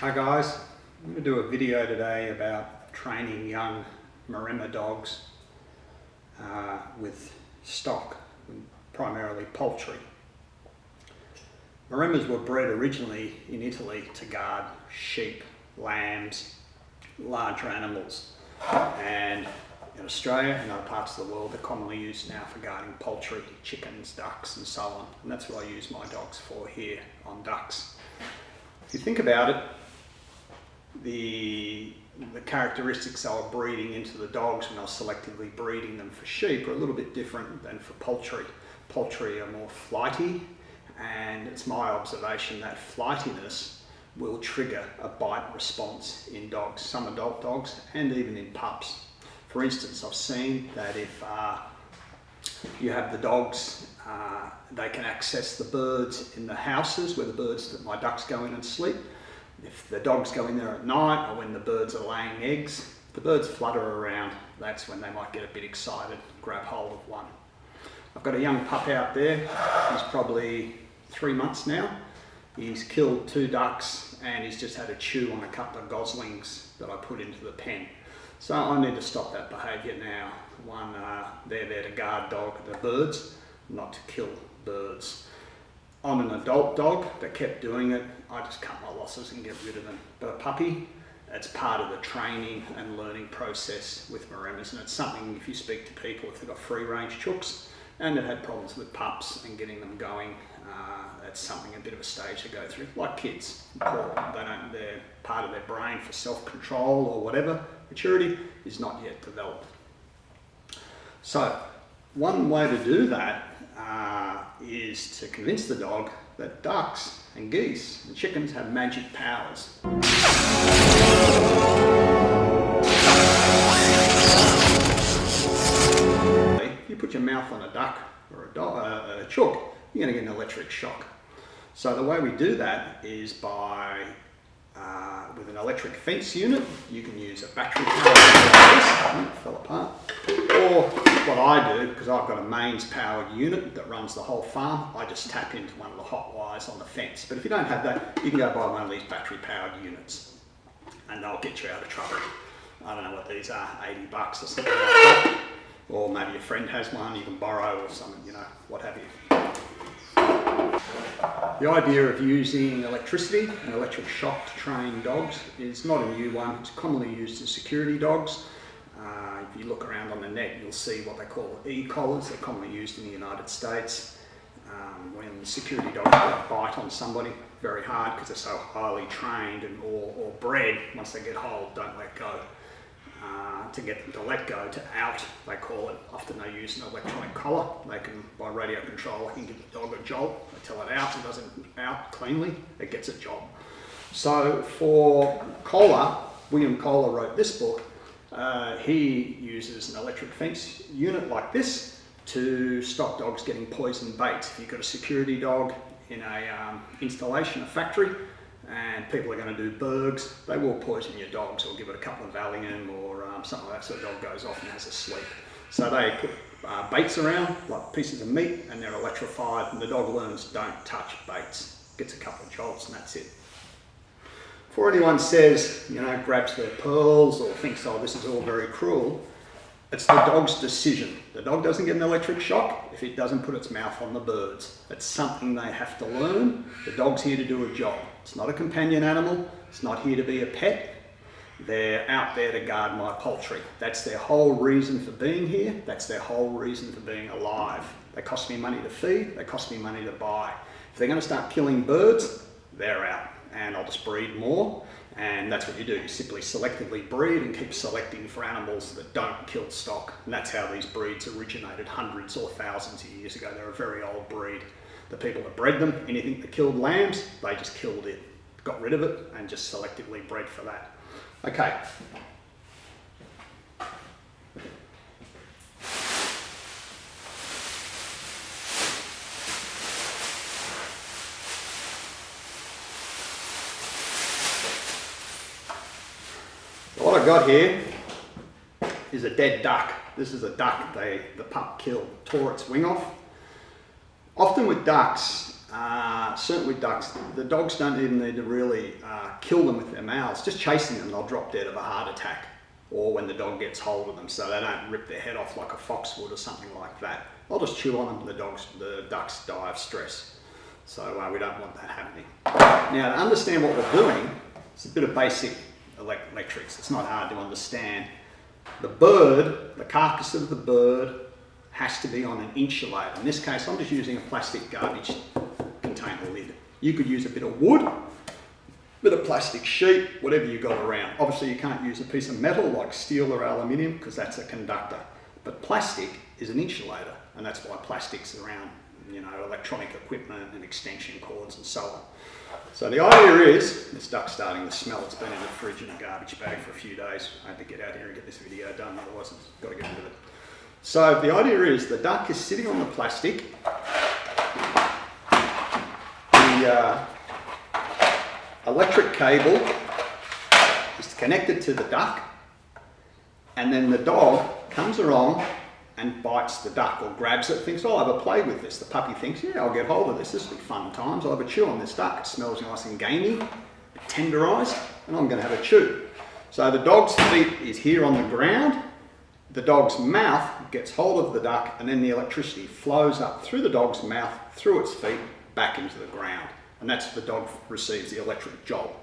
Hi guys, I'm going to do a video today about training young Maremma dogs with stock, primarily poultry. Maremmas were bred originally in Italy to guard sheep, lambs, larger animals, and in Australia and other parts of the world they're commonly used now for guarding poultry, chickens, ducks and so on, and that's what I use my dogs for here on ducks. If you think about it, the characteristics I was breeding into the dogs when I was selectively breeding them for sheep are a little bit different than for poultry. Poultry are more flighty, and it's my observation that flightiness will trigger a bite response in dogs, some adult dogs and even in pups. For instance, I've seen that if you have the dogs, they can access the birds in the houses where the birds that my ducks go in and sleep. If the dogs go in there at night or when the birds are laying eggs, the birds flutter around. That's when they might get a bit excited, grab hold of one. I've got a young pup out there. He's probably 3 months now. He's killed 2 ducks and he's just had a chew on a couple of goslings that I put into the pen. So I need to stop that behaviour now. One, they're there to guard the birds, not to kill birds. I'm an adult dog that kept doing it. I just cut my losses and get rid of them. But a puppy, it's part of the training and learning process with Maremmas, and it's something, if you speak to people, if they've got free range chooks and they've had problems with pups and getting them going, that's something, a bit of a stage to go through. Like kids, they're part of their brain for self-control or whatever, maturity is not yet developed. So one way to do that is to convince the dog that ducks and geese and chickens have magic powers. If you put your mouth on a duck or a chook, you're going to get an electric shock. So the way we do that is by with an electric fence unit. You can use a battery powered like this, fell apart, or what I do, because I've got a mains powered unit that runs the whole farm, I just tap into one of the hot wires on the fence. But if you don't have that, you can go buy one of these battery powered units and they'll get you out of trouble. I don't know what these are, 80 bucks or something like that, or maybe a friend has one you can borrow or something, you know, what have you. The idea of using electricity and electric shock to train dogs is not a new one. It's commonly used in security dogs. If you look around on the net, you'll see what they call e-collars. They're commonly used in the United States. When security dogs get a bite on somebody very hard because they're so highly trained and or bred, once they get hold, don't let go. To get them to let go, to out, they call it. Often they use an electronic collar. They can, by radio control, they can give the dog a jolt. They tell it out, it doesn't out cleanly, it gets a jolt. So for Kohler, William Kohler wrote this book. He uses an electric fence unit like this to stop dogs getting poison baits. If you've got a security dog in a installation, a factory, and people are going to do burgs, they will poison your dogs or give it a couple of Valium or something like that so the dog goes off and has a sleep. So they put baits around, like pieces of meat, and they're electrified, and the dog learns don't touch baits. Gets a couple of jolts and that's it. Before anyone says, you know, grabs their pearls or thinks, oh, this is all very cruel, it's the dog's decision. The dog doesn't get an electric shock if it doesn't put its mouth on the birds. It's something they have to learn. The dog's here to do a job. It's not a companion animal. It's not here to be a pet. They're out there to guard my poultry. That's their whole reason for being here. That's their whole reason for being alive. They cost me money to feed. They cost me money to buy. If they're going to start killing birds, they're out. And I'll just breed more. And that's what you do. You simply selectively breed and keep selecting for animals that don't kill stock. And that's how these breeds originated hundreds or thousands of years ago. They're a very old breed. The people that bred them, anything that killed lambs, they just killed it, got rid of it, and just selectively bred for that. Okay. What I've got here is a dead duck. This is a duck the pup killed, tore its wing off. Often with ducks, certainly with ducks, the dogs don't even need to really kill them with their mouths. Just chasing them, they'll drop dead of a heart attack, or when the dog gets hold of them, so they don't rip their head off like a fox would or something like that. They'll just chew on them, the ducks die of stress. So we don't want that happening. Now, to understand what we're doing, it's a bit of basic electrics. It's not hard to understand. The bird, the carcass of the bird, has to be on an insulator. In this case, I'm just using a plastic garbage container lid. You could use a bit of wood, bit of plastic sheet, whatever you got around. Obviously, you can't use a piece of metal like steel or aluminium because that's a conductor. But plastic is an insulator, and that's why plastic's around, you know, electronic equipment and extension cords and so on. So the idea is, this duck's starting to smell. It's been in the fridge in a garbage bag for a few days. I had to get out here and get this video done, otherwise I've got to get rid of it. So the idea is the duck is sitting on the plastic. The electric cable is connected to the duck, and then the dog comes along and bites the duck or grabs it, thinks, oh, I'll have a play with this. The puppy thinks, yeah, I'll get hold of this. This will be fun times. I'll have a chew on this duck. It smells nice and gamey, tenderised, and I'm going to have a chew. So the dog's feet is here on the ground. The dog's mouth gets hold of the duck, and then the electricity flows up through the dog's mouth, through its feet, back into the ground. And that's the dog receives the electric jolt.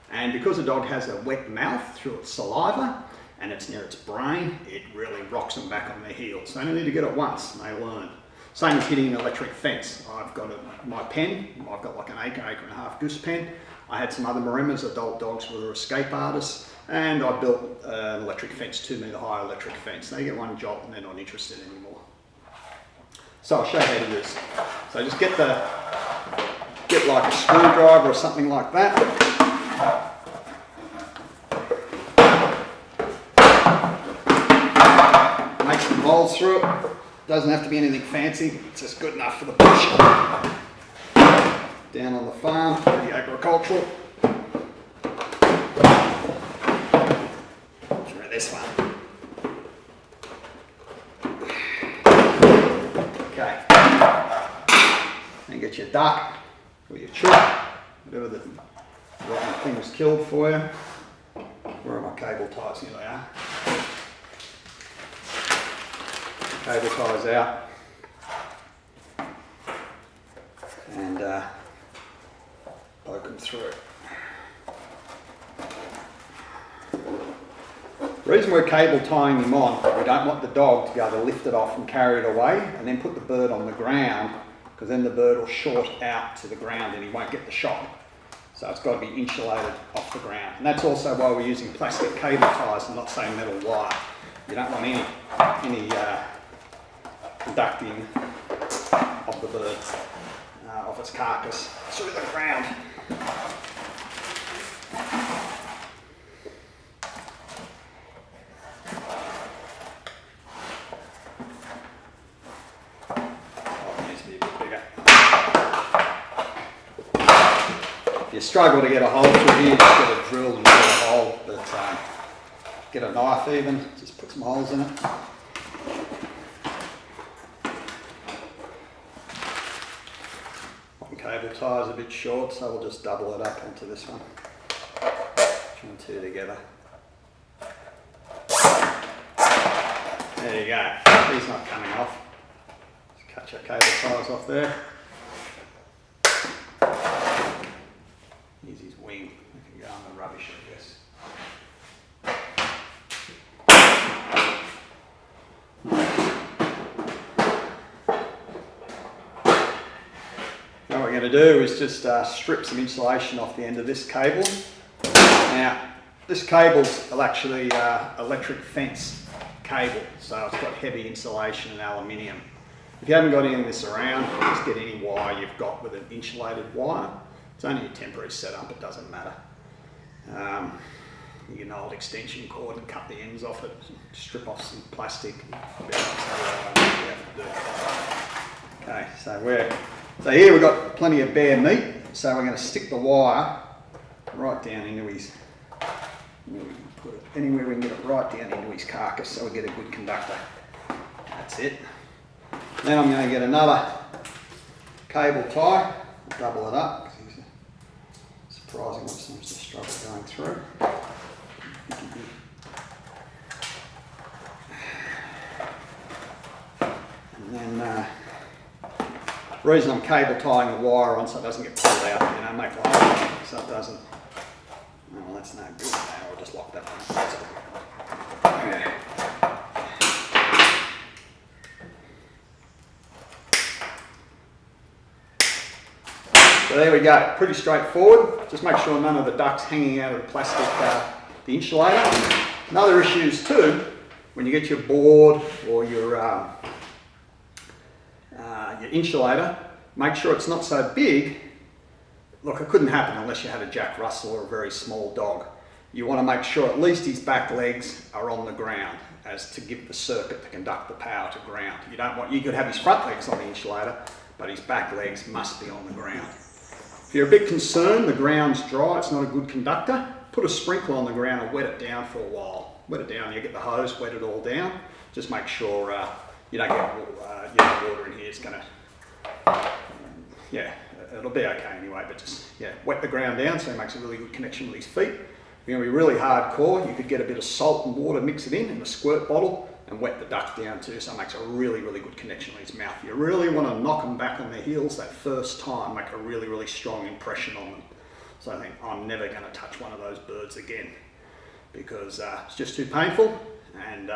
And because the dog has a wet mouth through its saliva, and it's near its brain, it really rocks them back on their heels. They only need to get it once, and they learn. Same as hitting an electric fence. I've got my pen, I've got like an acre and a half goose pen. I had some other Maremmas, adult dogs who were escape artists, and I built an electric fence, 2 metre high electric fence. They get one jolt and they're not interested anymore. So I'll show you how to do this. So just get like a screwdriver or something like that. Make some holes through it. Doesn't have to be anything fancy, it's just good enough for the bush. Down on the farm, pretty agricultural. Try this one. Okay. Then get your duck or your chook, whatever the rotten thing was killed for you. Where are my cable ties? Here they are. Cable ties out. And poke them through. The reason we're cable tying them on, we don't want the dog to be able to lift it off and carry it away and then put the bird on the ground, because then the bird will short out to the ground and he won't get the shock. So it's got to be insulated off the ground. And that's also why we're using plastic cable ties and not say metal wire. You don't want any conducting of the bird, of its carcass through the ground. If you struggle to get a hole through here, just get a drill and get a hole, but get a knife even, just put some holes in it. One cable tie is a bit short, so we'll just double it up onto this one. Join two together. There you go, he's not coming off. Just cut your cable ties off there. Here's his wing, it can go on the rubbish, I guess. Now what we're going to do is just strip some insulation off the end of this cable. Now, this cable's actually electric fence cable, so it's got heavy insulation and aluminium. If you haven't got any of this around, just get any wire you've got with an insulated wire. It's only a temporary setup, it doesn't matter. You get an old extension cord and cut the ends off it, strip off some plastic. Okay, so here we've got plenty of bare meat, so we're going to stick the wire right down into his, put it anywhere we can get it right down into his carcass so we get a good conductor. That's it. Then I'm going to get another cable tie. double it up because he's surprisingly seems to struggle going through. And then the reason I'm cable tying the wire on so it doesn't get pulled out, you know, make a hole so it doesn't. Oh, well, that's no good. Now I'll just lock that one. Yeah. So there we go, pretty straightforward. Just make sure none of the duct's hanging out of the plastic, the insulator. Another issue is too, when you get your board or your insulator, make sure it's not so big. Look, it couldn't happen unless you had a Jack Russell or a very small dog. You want to make sure at least his back legs are on the ground as to give the circuit to conduct the power to ground. You don't want, you could have his front legs on the insulator, but his back legs must be on the ground. If you're a bit concerned the ground's dry, it's not a good conductor, put a sprinkler on the ground and wet it down for a while. Wet it down, you get the hose, wet it all down. Just make sure you don't get water in here. It's gonna, yeah, it'll be okay anyway, but just, yeah, wet the ground down so it makes a really good connection with his feet. If you're gonna be really hardcore, you could get a bit of salt and water, mix it in a squirt bottle and wet the duct down too, so it makes a really, really good connection with his mouth. You really want to knock them back on their heels that first time, make a really, really strong impression on them. So I think I'm never going to touch one of those birds again because it's just too painful, and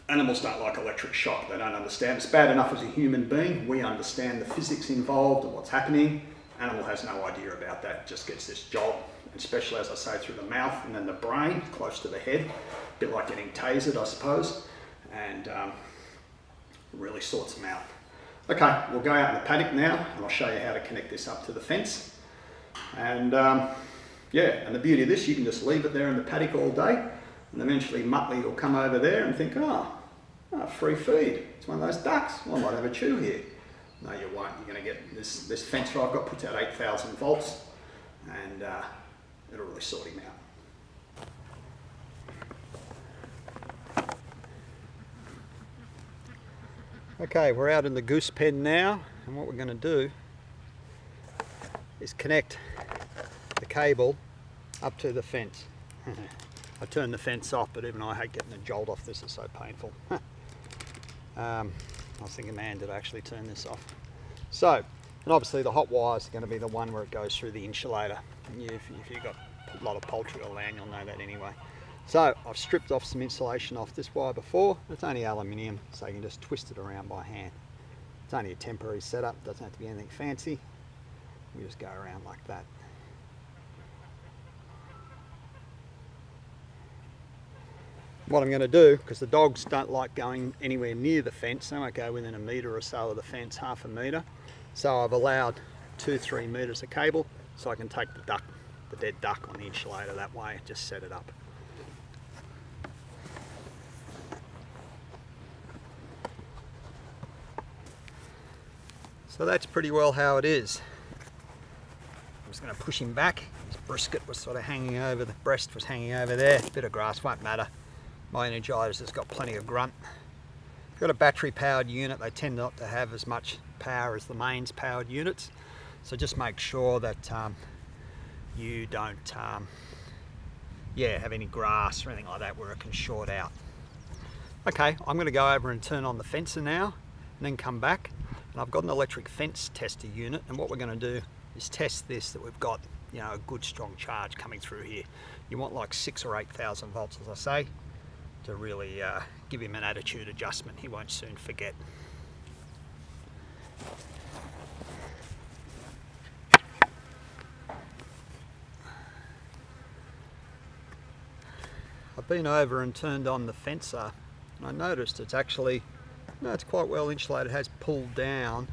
animals don't like electric shock. They don't understand. It's bad enough as a human being. We understand the physics involved and what's happening. Animal has no idea about that. It just gets this jolt, especially as I say through the mouth and then the brain, close to the head. A bit like getting tasered, I suppose, and really sorts them out. Okay, we'll go out in the paddock now and I'll show you how to connect this up to the fence. And yeah, and the beauty of this, you can just leave it there in the paddock all day and eventually Muttley will come over there and think, oh, free feed. It's one of those ducks. Well, I might have a chew here. No, you won't. You're going to get this fence I've got puts out 8,000 volts and it'll really sort him out. Okay, we're out in the goose pen now, and what we're going to do is connect the cable up to the fence. I turned the fence off, but even I hate getting a jolt off this, it's so painful. I was thinking, man, did I actually turn this off? So, and obviously the hot wire is going to be the one where it goes through the insulator. And if you've got a lot of poultry or land, you'll know that anyway. So I've stripped off some insulation off this wire before. It's only aluminium, so you can just twist it around by hand. It's only a temporary setup, doesn't have to be anything fancy. We just go around like that. What I'm going to do, because the dogs don't like going anywhere near the fence, they won't go within a metre or so of the fence, half a metre. So I've allowed 2-3 metres of cable so I can take the dead duck on the insulator that way, just set it up. So that's pretty well how it is. I'm just going to push him back. His brisket was sort of hanging over, the breast was hanging over there. A bit of grass won't matter. My Energizer's has got plenty of grunt. Got a battery powered unit. They tend not to have as much power as the mains powered units. So just make sure that you don't have any grass or anything like that where it can short out. Okay, I'm going to go over and turn on the fencer now and then come back. And I've got an electric fence tester unit, and what we're going to do is test this, that we've got, you know, a good strong charge coming through here. You want like 6,000 or 8,000 volts, as I say, to really give him an attitude adjustment. He won't soon forget. I've been over and turned on the fencer, and I noticed it's actually, no, it's quite well insulated. It has pulled down.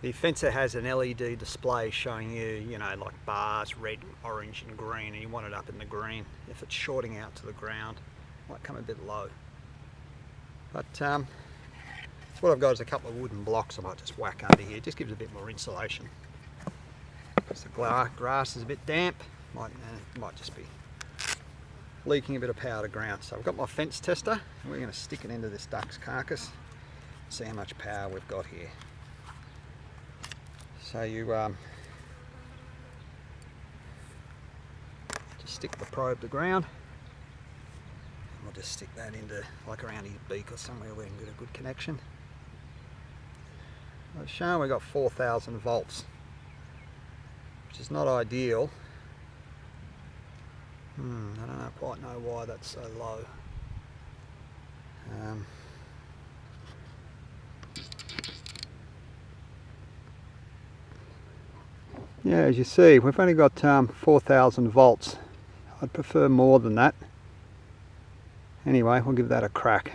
The fencer has an LED display showing you, you know, like bars, red, orange and green, and you want it up in the green. If it's shorting out to the ground, it might come a bit low. But what I've got is a couple of wooden blocks I might just whack under here. It just gives it a bit more insulation. Because the grass is a bit damp, might just be leaking a bit of power to ground. So I've got my fence tester, and we're going to stick it into this duck's carcass, see how much power we've got here. So you just stick the probe to ground. We'll just stick that into like around his beak or somewhere where we can get a good connection. I've shown we got 4,000 volts, which is not ideal. I don't quite know why that's so low. Yeah, as you see, we've only got 4,000 volts. I'd prefer more than that. Anyway, we'll give that a crack.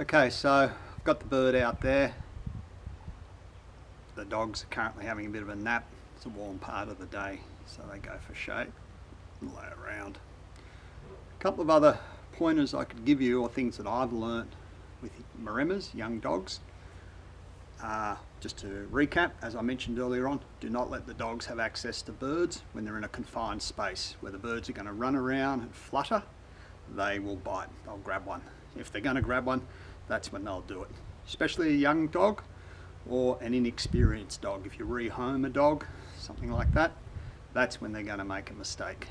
Okay, so I've got the bird out there. The dogs are currently having a bit of a nap. It's a warm part of the day, so they go for shade and lay around. A couple of other pointers I could give you, or things that I've learnt with Maremmas, young dogs. Just to recap, as I mentioned earlier on, do not let the dogs have access to birds when they're in a confined space where the birds are going to run around and flutter. They will bite, they'll grab one. If they're going to grab one, that's when they'll do it. Especially a young dog or an inexperienced dog. If you rehome a dog, something like that, that's when they're going to make a mistake.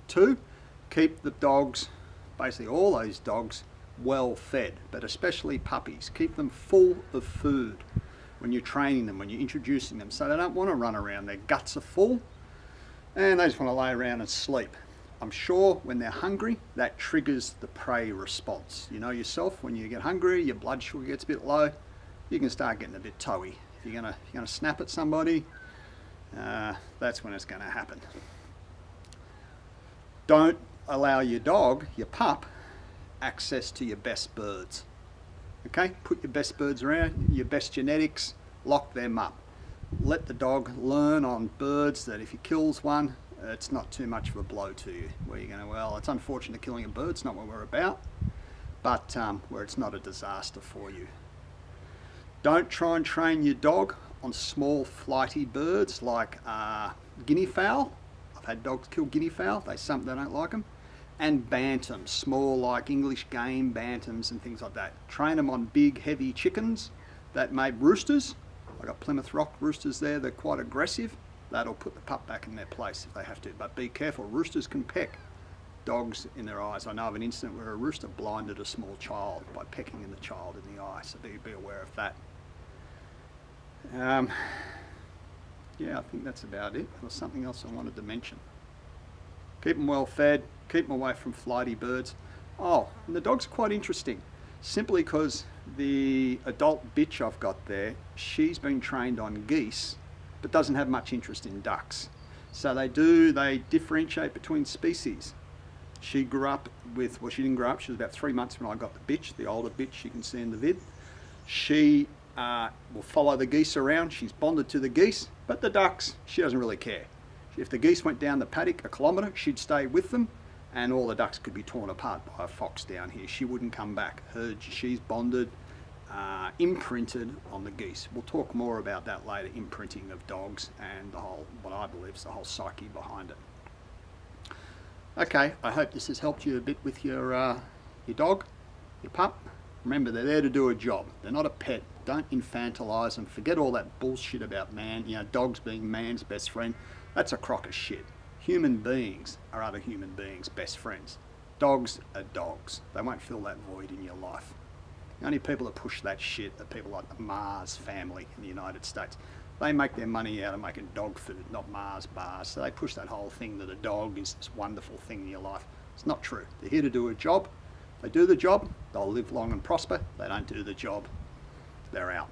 2, keep the dogs, basically all those dogs, well fed, but especially puppies. Keep them full of food when you're training them, when you're introducing them, so they don't want to run around. Their guts are full and they just want to lay around and sleep. I'm sure when they're hungry, that triggers the prey response. You know yourself, when you get hungry, your blood sugar gets a bit low, you can start getting a bit toey. If you're gonna snap at somebody, that's when it's going to happen. Don't allow your dog, your pup, access to your best birds. Okay, put your best birds around, your best genetics, lock them up. Let the dog learn on birds that if he kills one, it's not too much of a blow to you, where you're going, well, it's unfortunate killing a bird, it's not what we're about, but where it's not a disaster for you. Don't try and train your dog on small flighty birds like guinea fowl. I've had dogs kill guinea fowl, they don't like them. And bantams, small like English game bantams and things like that. Train them on big heavy chickens that made roosters. I've got Plymouth Rock roosters there, they're quite aggressive. That'll put the pup back in their place if they have to, but be careful, roosters can peck dogs in their eyes. I know of an incident where a rooster blinded a small child by pecking in the child in the eye, so be aware of that. Yeah, I think that's about it. There was something else I wanted to mention. Keep them well fed, keep them away from flighty birds. Oh, and the dogs are quite interesting, simply because the adult bitch I've got there, she's been trained on geese, but doesn't have much interest in ducks. So they differentiate between species. She grew up with, well, she didn't grow up, she was about 3 months when I got the bitch, the older bitch you can see in the vid. She will follow the geese around, she's bonded to the geese, but the ducks, she doesn't really care. If the geese went down the paddock a kilometre, she'd stay with them, and all the ducks could be torn apart by a fox down here. She wouldn't come back. She's bonded, imprinted on the geese. We'll talk more about that later, imprinting of dogs and the whole, what I believe is the whole psyche behind it. Okay, I hope this has helped you a bit with your dog, your pup. Remember, they're there to do a job. They're not a pet. Don't infantilize them. Forget all that bullshit about man, dogs being man's best friend. That's a crock of shit. Human beings are other human beings' best friends. Dogs are dogs. They won't fill that void in your life. The only people that push that shit are people like the Mars family in the United States. They make their money out of making dog food, not Mars bars. So they push that whole thing that a dog is this wonderful thing in your life. It's not true. They're here to do a job. If they do the job, they'll live long and prosper. If they don't do the job, they're out.